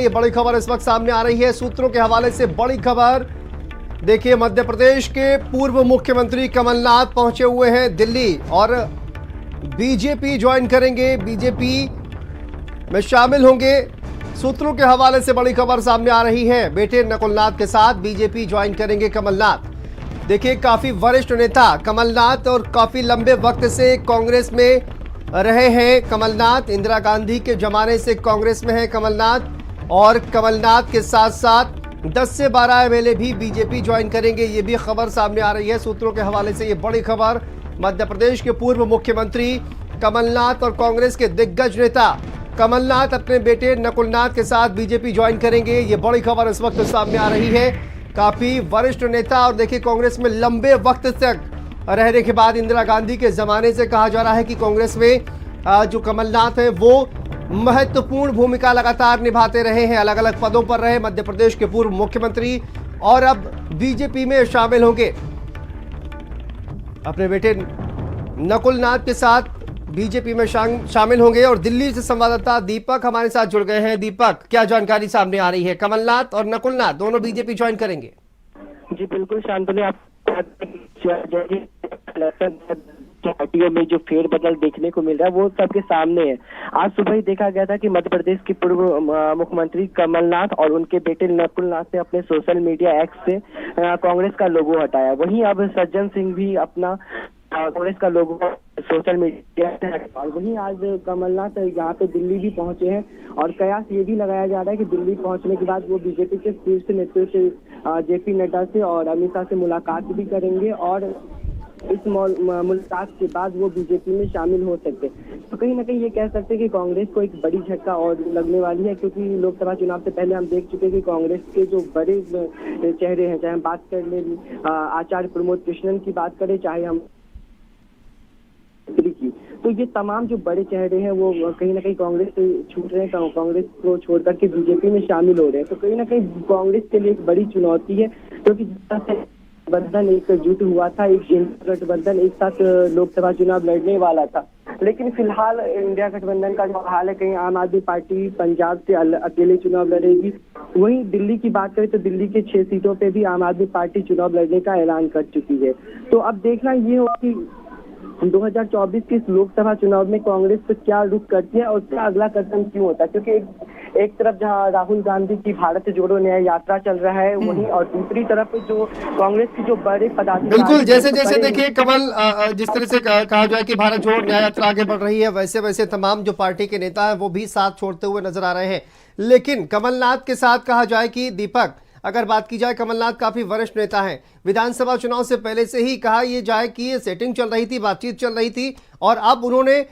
ये बड़ी खबर इस वक्त सामने आ रही है सूत्रों के हवाले से। बड़ी खबर देखिए, मध्य प्रदेश के पूर्व मुख्यमंत्री कमलनाथ पहुंचे हुए हैं दिल्ली और बीजेपी ज्वाइन करेंगे, बीजेपी में शामिल होंगे। सूत्रों के हवाले से बड़ी खबर सामने आ रही है। बेटे नकुलनाथ के साथ बीजेपी ज्वाइन करेंगे कमलनाथ। देखिए, काफी वरिष्ठ नेता कमलनाथ और काफी लंबे वक्त से कांग्रेस में रहे हैं कमलनाथ। इंदिरा गांधी के जमाने से कांग्रेस में है कमलनाथ और कमलनाथ के साथ साथ 10 से 12 एमएलए भी बीजेपी ज्वाइन करेंगे। ये भी खबर सामने आ रही है सूत्रों के हवाले से। ये बड़ी खबर, मध्य प्रदेश के पूर्व मुख्यमंत्री कमलनाथ और कांग्रेस के दिग्गज नेता कमलनाथ अपने बेटे नकुलनाथ के साथ बीजेपी ज्वाइन करेंगे। ये बड़ी खबर इस वक्त सामने आ रही है। काफी वरिष्ठ नेता और देखिए, कांग्रेस में लंबे वक्त तक रहने के बाद इंदिरा गांधी के जमाने से कहा जा रहा है कि कांग्रेस में जो कमलनाथ है वो महत्वपूर्ण भूमिका लगातार निभाते रहे हैं, अलग अलग पदों पर रहे। मध्य प्रदेश के पूर्व मुख्यमंत्री और अब बीजेपी में शामिल होंगे। अपने बेटे नकुलनाथ के साथ बीजेपी में शामिल होंगे। और दिल्ली से संवाददाता दीपक हमारे साथ जुड़ गए हैं। दीपक, क्या जानकारी सामने आ रही है? कमलनाथ और नकुलनाथ दोनों बीजेपी ज्वाइन करेंगे। जी बिल्कुल शांतनु, आप पार्टियों में जो फेरबदल देखने को मिल रहा है वो सबके सामने है। आज सुबह ही देखा गया था कि मध्य प्रदेश के पूर्व मुख्यमंत्री कमलनाथ और उनके बेटे नकुलनाथ ने अपने सोशल मीडिया एक्स से कांग्रेस का लोगो हटाया। वहीं अब सज्जन सिंह भी अपना कांग्रेस का लोगो सोशल मीडिया से हटा। वहीं आज कमलनाथ यहाँ पे दिल्ली भी पहुंचे हैं और कयास ये भी लगाया जा रहा है कि दिल्ली पहुंचने के बाद वो बीजेपी के शीर्ष नेतृत्व जेपी नड्डा से और अमित शाह से मुलाकात भी करेंगे और इस मुलाकात के बाद वो बीजेपी में शामिल हो सकते हैं। तो कहीं ना कहीं ये कह सकते हैं कि कांग्रेस को एक बड़ी झटका और लगने वाली है, क्योंकि लोकसभा चुनाव से पहले हम देख चुके हैं कि कांग्रेस के जो बड़े चेहरे हैं, चाहे हम बात कर लें आचार्य प्रमोद कृष्णन की बात करें, चाहे हम की, तो ये तमाम जो बड़े चेहरे हैं वो कहीं ना कहीं कांग्रेस से छूट रहे हैं, कांग्रेस को छोड़ करके बीजेपी में शामिल हो रहे हैं। तो कहीं ना कहीं कांग्रेस के लिए एक बड़ी चुनौती है, क्योंकि गठबंधन एकजुट हुआ था, एक गठबंधन एक साथ लोकसभा चुनाव लड़ने वाला था। लेकिन फिलहाल इंडिया गठबंधन का जो हाल है, कहीं आम आदमी पार्टी पंजाब से अकेले चुनाव लड़ेगी। वहीं दिल्ली की बात करें तो दिल्ली के 6 सीटों पे भी आम आदमी पार्टी चुनाव लड़ने का ऐलान कर चुकी है। तो अब देखना ये हो कि 2024 के इस लोकसभा चुनाव में कांग्रेस पे क्या रुख करती है और उसका अगला कदम क्यों होता है, क्योंकि एक तरफ जहां राहुल गांधी की भारत जोड़ो न्याय यात्रा चल रहा है, वहीं और दूसरी तरफ जो कांग्रेस की जो बड़े पदाधिकारी, बिल्कुल जैसे जैसे देखिए कमल, जिस तरह से कहा जाए कि भारत जोड़ो न्याय यात्रा आगे बढ़ रही है, वैसे वैसे तमाम जो पार्टी के नेता हैं वो भी साथ छोड़ते हुए नजर आ रहे हैं। लेकिन कमलनाथ के साथ कहा जाए कि दीपक, अगर बात की जाए, कमलनाथ काफी वरिष्ठ नेता हैं। विधानसभा चुनाव से पहले से ही कहा ये जाए कि ये सेटिंग चल रही थी, बातचीत चल रही थी और अब उन्होंने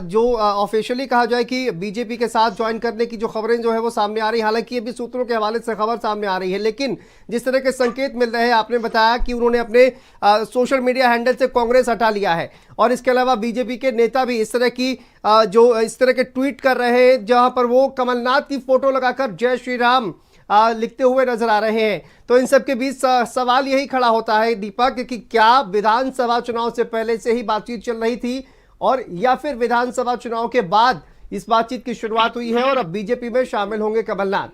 जो ऑफिशियली कहा जाए कि बीजेपी के साथ ज्वाइन करने की जो खबरें जो है वो सामने आ रही है। हालांकि ये भी सूत्रों के हवाले से खबर सामने आ रही है, लेकिन जिस तरह के संकेत मिल रहे हैं, आपने बताया कि उन्होंने अपने सोशल मीडिया हैंडल से कांग्रेस हटा लिया है और इसके अलावा बीजेपी के नेता भी इस तरह की इस तरह के ट्वीट कर रहे हैं जहां पर वो कमलनाथ की फोटो लगाकर जय श्री राम लिखते हुए नजर आ रहे हैं। तो इन सब के बीच सवाल यही खड़ा होता है दीपक कि क्या विधानसभा चुनाव से पहले से ही बातचीत चल रही थी और या फिर विधानसभा चुनाव के बाद इस बातचीत की शुरुआत हुई है और अब बीजेपी में शामिल होंगे कमलनाथ?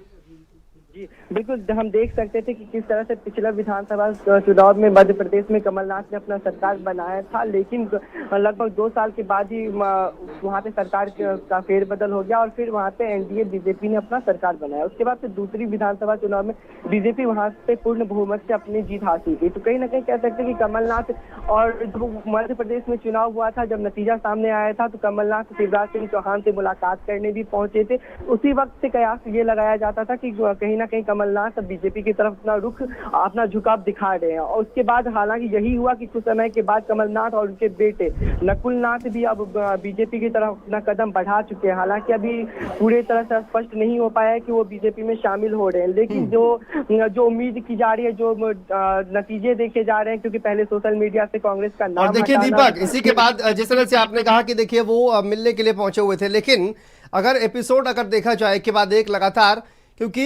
जी बिल्कुल, हम देख सकते थे कि किस तरह से पिछला विधानसभा चुनाव में मध्य प्रदेश में कमलनाथ ने अपना सरकार बनाया था, लेकिन लगभग 2 साल के बाद ही वहां पे सरकार का फेरबदल हो गया और फिर वहां पे एनडीए बीजेपी ने अपना सरकार बनाया। उसके बाद फिर दूसरी विधानसभा चुनाव में बीजेपी वहां पे पूर्ण बहुमत से अपनी जीत हासिल की। तो कहीं ना कहीं कह सकते हैं कि कमलनाथ, और जब मध्य प्रदेश में चुनाव हुआ था, जब नतीजा सामने आया था, तो कमलनाथ शिवराज सिंह चौहान से मुलाकात करने भी पहुंचे थे। उसी वक्त से कयास ये लगाया जाता था कि कहीं ना कहीं कमलनाथ बीजेपी की तरफ अपना रुख, अपना झुकाव दिखा रहे हैं। और उसके बाद हालांकि यही हुआ कि कुछ समय के बाद कमलनाथ और उनके बेटे नकुलनाथ भी अब बीजेपी की तरफ अपना कदम बढ़ा चुके हैं। हालांकि अभी पूरी तरह से स्पष्ट नहीं हो पाया है कि वो बीजेपी में शामिल हो रहे हैं, लेकिन जो उम्मीद की जा रही है, जो नतीजे देखे जा रहे हैं, क्योंकि पहले सोशल मीडिया से कांग्रेस का नाम, और देखिए दीपक, इसी के बाद जिस तरह से आपने कहा कि देखिए वो मिलने के लिए पहुंचे हुए थे, लेकिन अगर एपिसोड देखा जाए के बाद एक लगातार, क्योंकि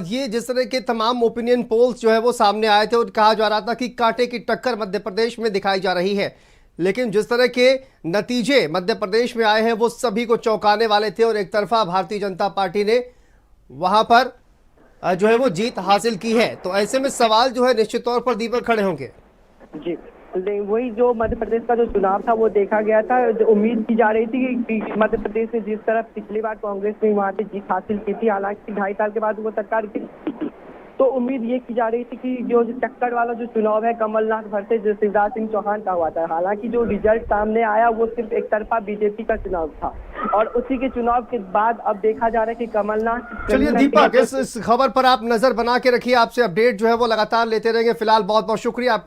ये जिस तरह के तमाम ओपिनियन पोल्स जो है वो सामने आए थे और कहा जा रहा था कि कांटे की टक्कर मध्य प्रदेश में दिखाई जा रही है, लेकिन जिस तरह के नतीजे मध्य प्रदेश में आए हैं वो सभी को चौंकाने वाले थे और एक तरफा भारतीय जनता पार्टी ने वहां पर जो है वो जीत हासिल की है। तो ऐसे में सवाल जो है निश्चित तौर पर दी पर खड़े होंगे। जी, वही जो मध्य प्रदेश का जो चुनाव था वो देखा गया था। जो उम्मीद की जा रही थी कि मध्य प्रदेश में जिस तरह पिछली बार कांग्रेस ने वहां पे जीत हासिल की थी, हालांकि 2.5 साल के बाद वो सरकार की, तो उम्मीद ये की जा रही थी कि जो टक्कर वाला जो चुनाव है कमलनाथ वर्सेस शिवराज सिंह चौहान का हुआ था। हालांकि जो रिजल्ट सामने आया वो सिर्फ एक तरफा बीजेपी का चुनाव था, और उसी के चुनाव के बाद अब देखा जा रहा है कि कमलनाथ। चलिए दीपक, इस खबर पर आप नजर बना के रखिए, आपसे अपडेट जो है वो लगातार लेते रहेंगे। फिलहाल बहुत बहुत शुक्रिया।